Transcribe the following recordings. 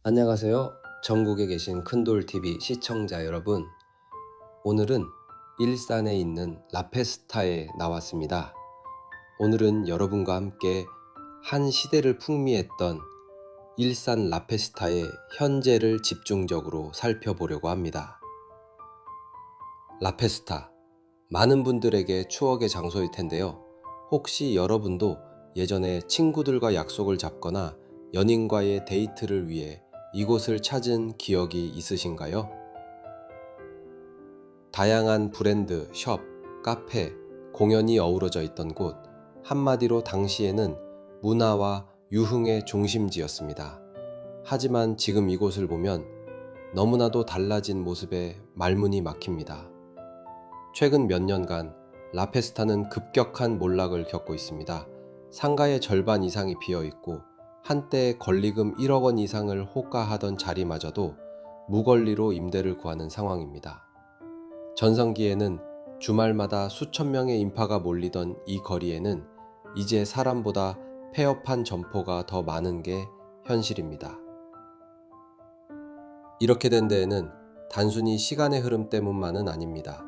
안녕하세요. 전국에 계신 큰돌TV 시청자 여러분. 오늘은 일산에 있는 라페스타에 나왔습니다. 오늘은 여러분과 함께 한 시대를 풍미했던 일산 라페스타의 현재를 집중적으로 살펴보려고 합니다. 라페스타, 많은 분들에게 추억의 장소일 텐데요. 혹시 여러분도 예전에 친구들과 약속을 잡거나 연인과의 데이트를 위해 이곳을 찾은 기억이 있으신가요? 다양한 브랜드, 숍, 카페, 공연이 어우러져 있던 곳, 한마디로 당시에는 문화와 유흥의 중심지였습니다. 하지만 지금 이곳을 보면 너무나도 달라진 모습에 말문이 막힙니다. 최근 몇 년간 라페스타는 급격한 몰락을 겪고 있습니다. 상가의 절반 이상이 비어있고 한때 권리금 1억 원 이상을 호가하던 자리마저도 무권리로 임대를 구하는 상황입니다. 전성기에는 주말마다 수천 명의 인파가 몰리던 이 거리에는 이제 사람보다 폐업한 점포가 더 많은 게 현실입니다. 이렇게 된 데에는 단순히 시간의 흐름 때문만은 아닙니다.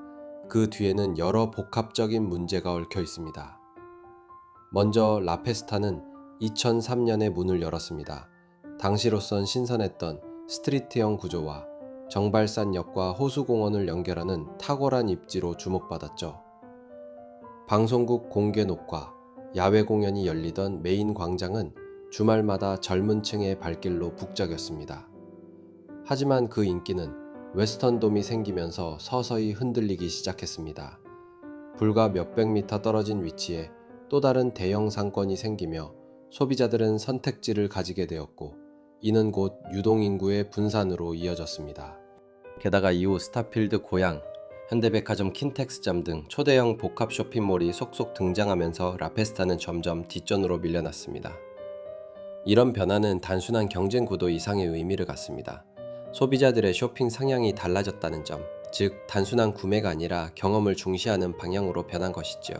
그 뒤에는 여러 복합적인 문제가 얽혀 있습니다. 먼저 라페스타는 2003년에 문을 열었습니다. 당시로선 신선했던 스트리트형 구조와 정발산역과 호수공원을 연결하는 탁월한 입지로 주목받았죠. 방송국 공개 녹화, 야외 공연이 열리던 메인 광장은 주말마다 젊은 층의 발길로 북적였습니다. 하지만 그 인기는 웨스턴돔이 생기면서 서서히 흔들리기 시작했습니다. 불과 몇백 미터 떨어진 위치에 또 다른 대형 상권이 생기며 소비자들은 선택지를 가지게 되었고, 이는 곧 유동인구의 분산으로 이어졌습니다. 게다가 이후 스타필드 고양, 현대백화점 킨텍스점 등 초대형 복합 쇼핑몰이 속속 등장하면서 라페스타는 점점 뒷전으로 밀려났습니다. 이런 변화는 단순한 경쟁 구도 이상의 의미를 갖습니다. 소비자들의 쇼핑 성향이 달라졌다는 점, 즉 단순한 구매가 아니라 경험을 중시하는 방향으로 변한 것이죠.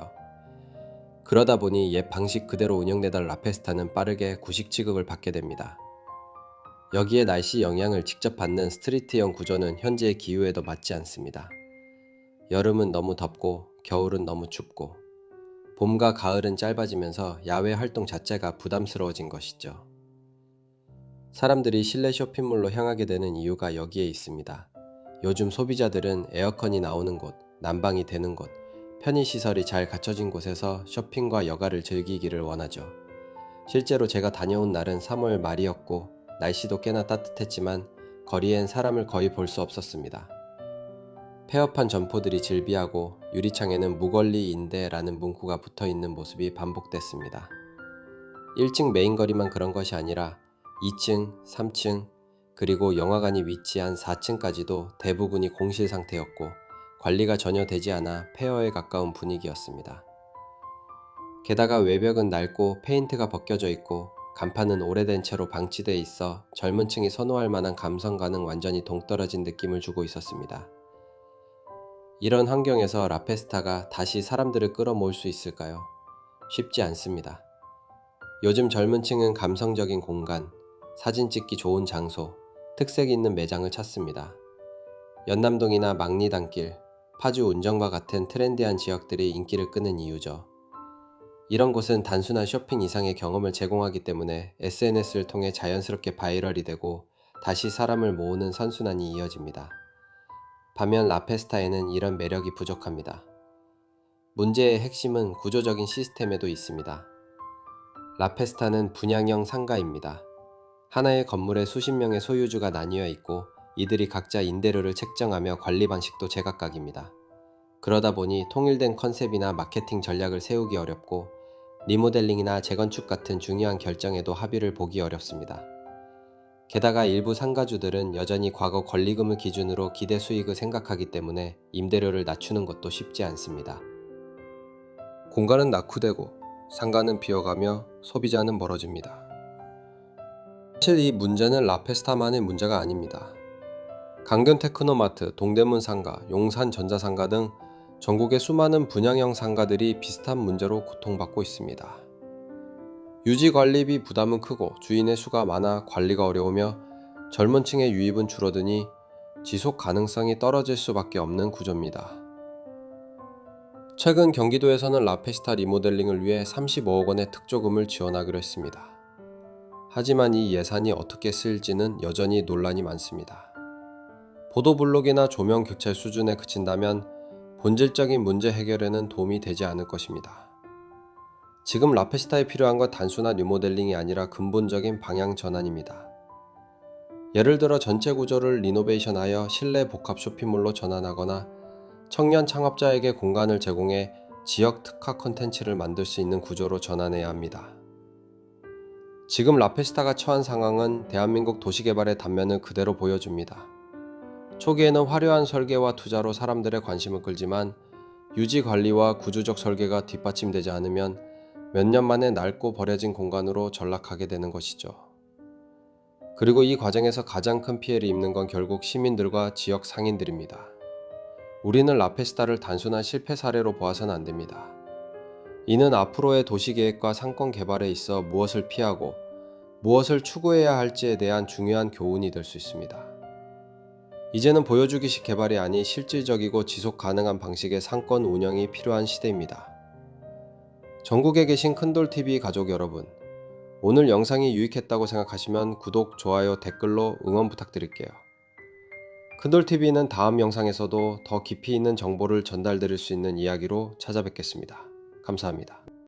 그러다 보니 옛 방식 그대로 운영되던 라페스타는 빠르게 구식 취급을 받게 됩니다. 여기에 날씨 영향을 직접 받는 스트리트형 구조는 현재의 기후에도 맞지 않습니다. 여름은 너무 덥고 겨울은 너무 춥고 봄과 가을은 짧아지면서 야외 활동 자체가 부담스러워진 것이죠. 사람들이 실내 쇼핑몰로 향하게 되는 이유가 여기에 있습니다. 요즘 소비자들은 에어컨이 나오는 곳, 난방이 되는 곳, 편의시설이 잘 갖춰진 곳에서 쇼핑과 여가를 즐기기를 원하죠. 실제로 제가 다녀온 날은 3월 말이었고 날씨도 꽤나 따뜻했지만 거리엔 사람을 거의 볼 수 없었습니다. 폐업한 점포들이 즐비하고 유리창에는 무권리 임대라는 문구가 붙어있는 모습이 반복됐습니다. 1층 메인 거리만 그런 것이 아니라 2층, 3층, 그리고 영화관이 위치한 4층까지도 대부분이 공실 상태였고 관리가 전혀 되지 않아 폐허에 가까운 분위기였습니다. 게다가 외벽은 낡고 페인트가 벗겨져 있고 간판은 오래된 채로 방치돼 있어 젊은 층이 선호할 만한 감성과는 완전히 동떨어진 느낌을 주고 있었습니다. 이런 환경에서 라페스타가 다시 사람들을 끌어모을 수 있을까요? 쉽지 않습니다. 요즘 젊은 층은 감성적인 공간, 사진 찍기 좋은 장소, 특색 있는 매장을 찾습니다. 연남동이나 망리단길, 파주 운정과 같은 트렌디한 지역들이 인기를 끄는 이유죠. 이런 곳은 단순한 쇼핑 이상의 경험을 제공하기 때문에 SNS를 통해 자연스럽게 바이럴이 되고 다시 사람을 모으는 선순환이 이어집니다. 반면 라페스타에는 이런 매력이 부족합니다. 문제의 핵심은 구조적인 시스템에도 있습니다. 라페스타는 분양형 상가입니다. 하나의 건물에 수십 명의 소유주가 나뉘어 있고 이들이 각자 임대료를 책정하며 관리 방식도 제각각입니다. 그러다 보니 통일된 컨셉이나 마케팅 전략을 세우기 어렵고 리모델링이나 재건축 같은 중요한 결정에도 합의를 보기 어렵습니다. 게다가 일부 상가주들은 여전히 과거 권리금을 기준으로 기대 수익을 생각하기 때문에 임대료를 낮추는 것도 쉽지 않습니다. 공간은 낙후되고 상가는 비어가며 소비자는 멀어집니다. 사실 이 문제는 라페스타만의 문제가 아닙니다. 강변 테크노마트, 동대문 상가, 용산 전자상가 등 전국의 수많은 분양형 상가들이 비슷한 문제로 고통받고 있습니다. 유지관리비 부담은 크고 주인의 수가 많아 관리가 어려우며 젊은 층의 유입은 줄어드니 지속 가능성이 떨어질 수밖에 없는 구조입니다. 최근 경기도에서는 라페스타 리모델링을 위해 35억 원의 특조금을 지원하기로 했습니다. 하지만 이 예산이 어떻게 쓰일지는 여전히 논란이 많습니다. 보도블록이나 조명 교체 수준에 그친다면 본질적인 문제 해결에는 도움이 되지 않을 것입니다. 지금 라페스타에 필요한 건 단순한 리모델링이 아니라 근본적인 방향 전환입니다. 예를 들어 전체 구조를 리노베이션하여 실내 복합 쇼핑몰로 전환하거나 청년 창업자에게 공간을 제공해 지역 특화 콘텐츠를 만들 수 있는 구조로 전환해야 합니다. 지금 라페스타가 처한 상황은 대한민국 도시개발의 단면을 그대로 보여줍니다. 초기에는 화려한 설계와 투자로 사람들의 관심을 끌지만 유지 관리와 구조적 설계가 뒷받침되지 않으면 몇 년 만에 낡고 버려진 공간으로 전락하게 되는 것이죠. 그리고 이 과정에서 가장 큰 피해를 입는 건 결국 시민들과 지역 상인들입니다. 우리는 라페스타를 단순한 실패 사례로 보아서는 안 됩니다. 이는 앞으로의 도시계획과 상권 개발에 있어 무엇을 피하고 무엇을 추구해야 할지에 대한 중요한 교훈이 될 수 있습니다. 이제는 보여주기식 개발이 아닌 실질적이고 지속 가능한 방식의 상권 운영이 필요한 시대입니다. 전국에 계신 큰돌TV 가족 여러분, 오늘 영상이 유익했다고 생각하시면 구독, 좋아요, 댓글로 응원 부탁드릴게요. 큰돌TV는 다음 영상에서도 더 깊이 있는 정보를 전달드릴 수 있는 이야기로 찾아뵙겠습니다. 감사합니다.